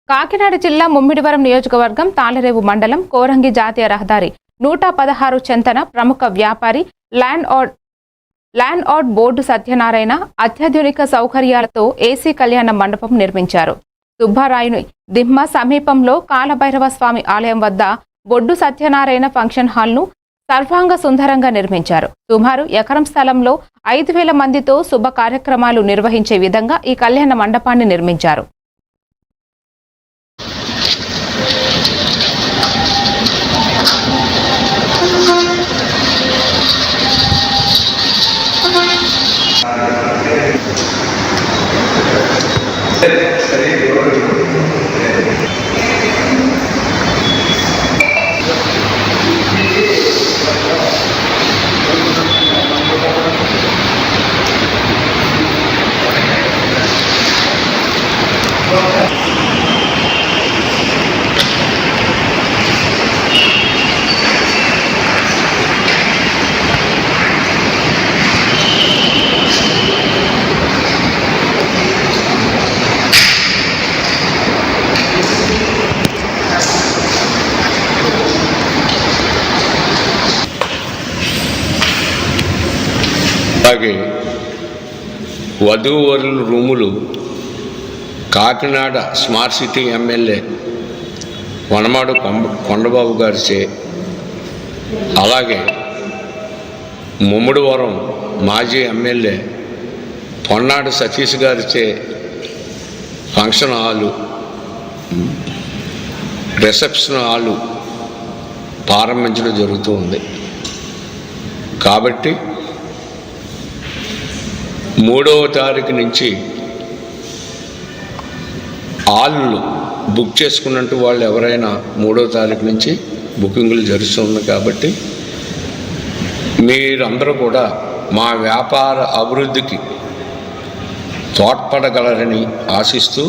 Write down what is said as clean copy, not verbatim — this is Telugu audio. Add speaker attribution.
Speaker 1: కాకినాడ జిల్లా ముమ్మిడివరం నియోజకవర్గం తాళరేవు మండలం కోరంగి జాతీయ రహదారి 116 చెంతన ప్రముఖ వ్యాపారి ల్యాండ్ ఆర్డ్ బోర్డు సత్యనారాయణ అత్యాధునిక సౌకర్యాలతో ఏసీ కళ్యాణ మండపం నిర్మించారు. సుబ్బారాయుని దిమ్మ సమీపంలో కాలభైరవ స్వామి ఆలయం వద్ద బొడ్డు సత్యనారాయణ ఫంక్షన్ హాల్ను సర్వాంగ సుందరంగా నిర్మించారు. సుమారు ఎకరం స్థలంలో 5,000 మందితో శుభ కార్యక్రమాలు నిర్వహించే విధంగా ఈ కళ్యాణ మండపాన్ని నిర్మించారు.
Speaker 2: అలాగే వధూవరుల రూములు Kakinada smart city MLA Vanamadu Kondababu గారిచే, అలాగే ముమ్మిడివరం మాజీ ఎమ్మెల్యే పొన్నాడు సతీష్ గారిచే ఫంక్షన్ హాలు, రిసెప్షన్ హాలు ప్రారంభించడం జరుగుతూ ఉంది. కాబట్టి 3వ తారీఖు నుంచి హాళ్ళు బుక్ చేసుకున్నట్టు వాళ్ళు ఎవరైనా 3వ తారీఖు నుంచి బుకింగ్లు జరుగుతుంది. కాబట్టి మీరందరూ కూడా మా వ్యాపార అభివృద్ధికి తోడ్పడగలరని ఆశిస్తూ